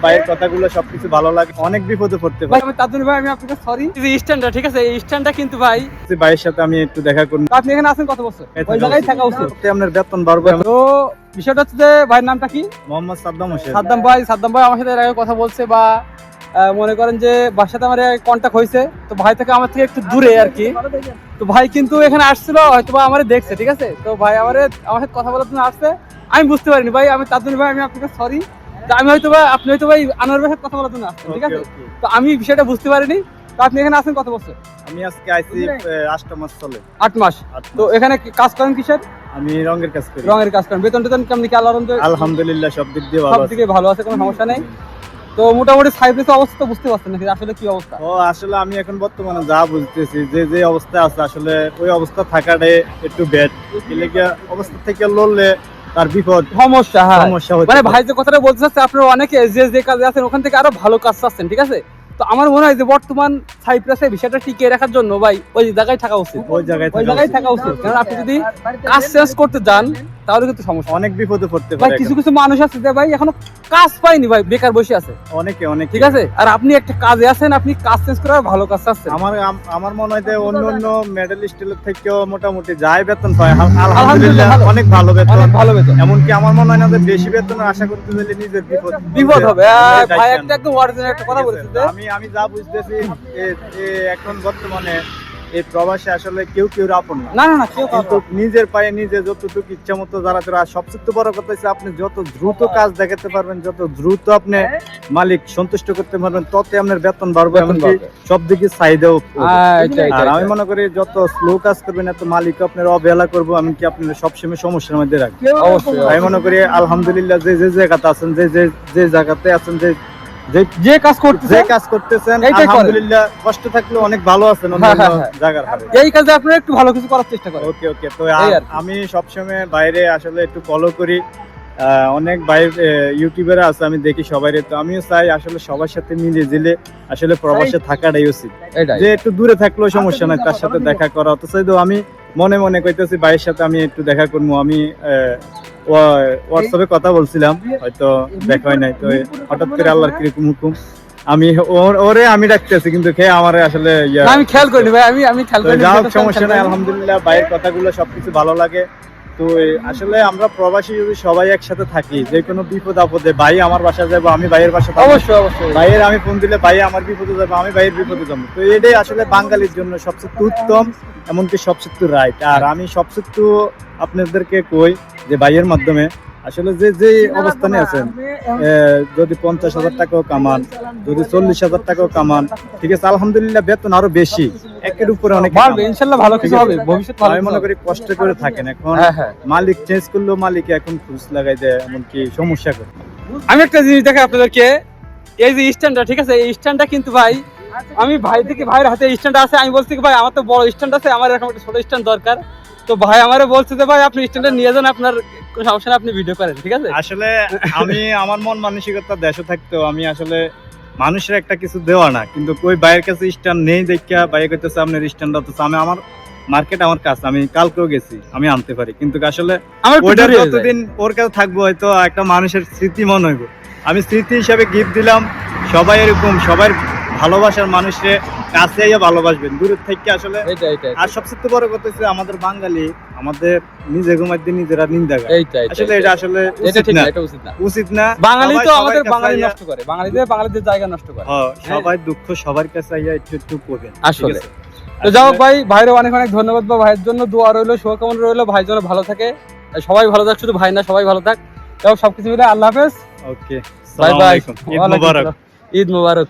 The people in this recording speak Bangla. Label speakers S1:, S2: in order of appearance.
S1: ভাইয়ের কথাগুলো সবকিছু ভালো লাগে, অনেক বিপদে পড়তে পারি।
S2: আমি তার জন্য ভাই আমি আপনাকে সরি। এই স্ট্যান্ডটা ঠিক আছে, এই স্ট্যান্ডটা কিন্তু ভাই
S1: ভাইয়ের সাথে আমি একটু দেখা করব।
S2: আপনি এখানে আছেন কত বছর? ওই জায়গায় থাকা উচিত।
S1: আপনার বেতন বাড়বে।
S2: তো বিষয়টা হচ্ছে যে ভাইয়ের নামটা কি?
S1: মোহাম্মদ সাদ্দাম হোসেন।
S2: সাদ্দাম ভাই আমার সাথে এর আগে কথা বলছে বা মনে করেন যে ভাইয়ের সাথে আমার কন্টাক্ট হয়েছে। তো ভাই থেকে আমার থেকে একটু দূরে আর কি। তো ভাই কিন্তু এখানে আসছিল, হয়তো বা আমারে দেখছে, ঠিক আছে। তো ভাই আমার সাথে কথা বলার জন্য আসছে, আমি বুঝতে পারিনি ভাই। আমি তার জন্য ভাই আমি আপনাকে সরি। আমি হয়তো বা আপনি হয়তো ভাই আনোয়ার ভাইয়ের সাথে কথা বলার জন্য আসছেন, ঠিক আছে। তো আমি বিষয়টা বুঝতে পারিনি। তো আপনি এখানে আছেন কত বছর?
S1: আমি আজকে আইছি 8 মাস চলে।
S2: 8 মাস। তো এখানে কাজ করেন কিসের?
S1: আমি রঙের কাজ করি।
S2: রঙের কাজ করেন। বেতন টেতন কেমন কি?
S1: আলহামদুলিল্লাহ সব দিক দিয়ে ভালো
S2: সব
S1: আছে।
S2: দিকে ভালো আছে, কোনো সমস্যা নেই। তো মোটামুটি সাইপ্রাসের অবস্থা তো বুঝতে পারছেন নাকি আসলে কি অবস্থা?
S1: আসলে আমি এখন বর্তমানে যা বুঝতেছি যে অবস্থা আছে, আসলে ওই অবস্থা থাকাটাই একটু ব্যাড। অবস্থা থেকে লড়লে তার বিপদ
S2: সমস্যা। হ্যাঁ,
S1: সমস্যা হচ্ছে।
S2: মানে ভাই যে কথাটা বলতে চাচ্ছে, আপনারা অনেকে যে কাজে আছেন ওখান থেকে আরো ভালো কাজ চাচ্ছেন, ঠিক আছে। তো আমার মনে হয় যে বর্তমান সাইপ্রাসে বিষয়টা টিকিয়ে রাখার জন্য ভাই ওই জায়গায় থাকা উচিত। ওই জায়গায় থাকা উচিত, কারণ আপনি যদি কাজ চেঞ্জ করতে যান তাহলে কিন্তু সমস্যা,
S1: অনেক বিপদে পড়তে
S2: ভাই।
S1: পারে।
S2: কিছু মানুষ আছে যে ভাই এখনো কাজ পায়নি ভাই, বেকার বসে আছে
S1: অনেকে,
S2: ঠিক আছে। আর আপনি একটা কাজে আছেন, আপনি কাজ চেঞ্জ করে ভালো কাজ চাচ্ছেন।
S1: আমার মনে হয় যে অন্য মেডেলিস্টের থেকেও মোটামুটি যাই বেতন পায় আলহামদুলিল্লাহ অনেক ভালো বেতন,
S2: ভালো বেতন।
S1: এমনকি আমার মনে হয় না যে বেশি বেতন আশা করতে গেলে নিজের
S2: বিপদ হবে। ভাই একটা একদম অরিজিনাল একটা কথা বলেছে যে
S1: আমি যা বুঝতেছি এখন বর্তমানে এই প্রবাসে আসলে কেউ আপন
S2: না, কেউ
S1: কিন্তু নিজের পায়ে নিজে যতটুকু ইচ্ছা মতো যারা সবচেয়ে বড় কথা হচ্ছে আপনি যত দ্রুত কাজ দেখাতে পারবেন, যত দ্রুত আপনি মালিক সন্তুষ্ট করতে পারবেন, তত আপনার বেতন বাড়বে, এমনকি সব দিকে চাহিদাও। আর আমি মনে করি যত স্লো কাজ করবেন এত মালিক আপনার অবহেলা করবো, এমনকি আপনার সবসময় সমস্যার মধ্যে রাখবে।
S2: অবশ্যই
S1: আমি মনে করি আলহামদুলিল্লাহ যে জায়গাতে আছেন, যে জায়গাতে আছেন, যে কাজ করতেছেন আলহামদুলিল্লাহ, কষ্ট থাকলেও অনেক ভালো আছেন জায়গার।
S2: এই কাজে আপনারা একটু ভালো কিছু করার চেষ্টা করেন।
S1: ওকে। তো আমি সবসময় বাইরে আসলে একটু ফলো করি, অনেক বাইরে ইউটিউবার আছে, আমি দেখি সবাই। তো আমিও চাই আসলে সবার সাথে মিলে জিলে আসলে প্রবাসে থাকাটাই উচিত। যে একটু দূরে থাকলেও সমস্যা নাই, তার সাথে দেখা করা। অথচ আমি মনে কইতেছি ভাইয়ের সাথে আমি একটু দেখা করবো। আমি হোয়াটসঅ্যাপে কথা বলছিলাম, হয়তো দেখা হয় নাই। তো হঠাৎ করে আল্লাহর কিরকম হুকুম আমি আমি ডাকতেছি, কিন্তু আমার আসলে
S2: আমি খেয়াল করিনি ভাই। আমি খেয়াল করিনি।
S1: সমস্যা নাই, আলহামদুলিল্লাহ ভাইয়ের কথাগুলো সবকিছু ভালো লাগে। তো আসলে আমরা প্রবাসী যদি সবাই একসাথে থাকি, যে কোনো বিপদ আপদে ভাই আমার বাসায় যাবো, আমি ভাইয়ের বাসায়
S2: অবশ্যই
S1: ভাইয়ের আমি ফোন দিলে ভাই আমার বিপদে যাবো, আমি ভাইয়ের বিপদে যাবো। তো এটাই আসলে বাঙালির জন্য সবচেয়ে উত্তম, এমনকি সবচেয়ে রাইট। আর আমি সবচেয়ে আপনাদেরকে কই যে ভাইয়ের মাধ্যমে আসলে যে অবস্থানে আছেন, যদি 50,000 টাকাও কামান, যদি 40,000 টাকাও কামান, ঠিক আছে, আলহামদুলিল্লাহ বেতন আরো বেশি, একের উপরে অনেক
S2: বাড়বে ইনশাআল্লাহ, ভালো কিছু হবে ভবিষ্যৎ।
S1: আমি মনে করি কষ্ট করে থাকেন এখন, মালিক চেঞ্জ করলেও মালিকে এখন খুশ লাগাই দেয়, এমনকি সমস্যা করে।
S2: আমি একটা জিনিস দেখাই আপনাদেরকে, এই যে স্ট্যান্ডটা, ঠিক আছে, এই স্ট্যান্ডটা কিন্তু ভাই আমি ভাইয়ের হাতে স্ট্যান্ড আছে। আমি বলছি ভাই আমার তো বড় স্ট্যান্ড আছে, আমার এরকম একটা ছোট স্ট্যান্ড দরকার। তো ভাই আমারে বলছে যে ভাই আপনি স্ট্যান্ডে নিয়ে যান, আপনার কোনো সমস্যা নেই, আপনি ভিডিও করেন, ঠিক আছে।
S1: আসলে আমি আমার মন মানসিকতা দেশে থাকতেও আমি আসলে মানুষের একটা কিছু দেওয়া না, কিন্তু ওই ভাইয়ের কাছে স্ট্যান্ড নেই দেখা ভাই কইতেছে আপনার স্ট্যান্ড হচ্ছে। আমি আমার মার্কেট আমার কাছে, আমি কালকেও গেছি, আমি আনতে পারি, কিন্তু আসলে যতদিন ওর কাছে থাকবো হয়তো একটা মানুষের স্মৃতি মনে হইব। আমি স্মৃতি হিসাবে গিফট দিলাম। সবাই এরকম সবার ভালোবাসার মানুষের কাছে ভালোবাসবেন, দূরের থেকে আসলে। আর সবচেয়ে বড় কথা হচ্ছে আমাদের বাঙালি আমাদের নিজে ঘুমাইতে নিজেরা নিন্দা করে, আসলে এটা আসলে উচিত না।
S2: বাঙালি তো আমাদের বাঙালি নষ্ট করে, বাঙালিদের জায়গা নষ্ট করে।
S1: সবাই দুঃখ সবার কাছে একটু করবেন
S2: আসলে। তো যাও ভাই, ভাইয়ের অনেক ধন্যবাদ। বা ভাইয়ের জন্য দোয়া রইলো, শুভকামনা রইলো, ভাই যেন ভালো থাকে, সবাই ভালো থাক, শুধু ভাই না সবাই ভালো থাক। সবকিছু মিলে আল্লাহ হাফেজ।
S1: ওকে,
S2: বাই বাই,
S1: ঈদ মোবারক।
S2: ঈদ মোবারক।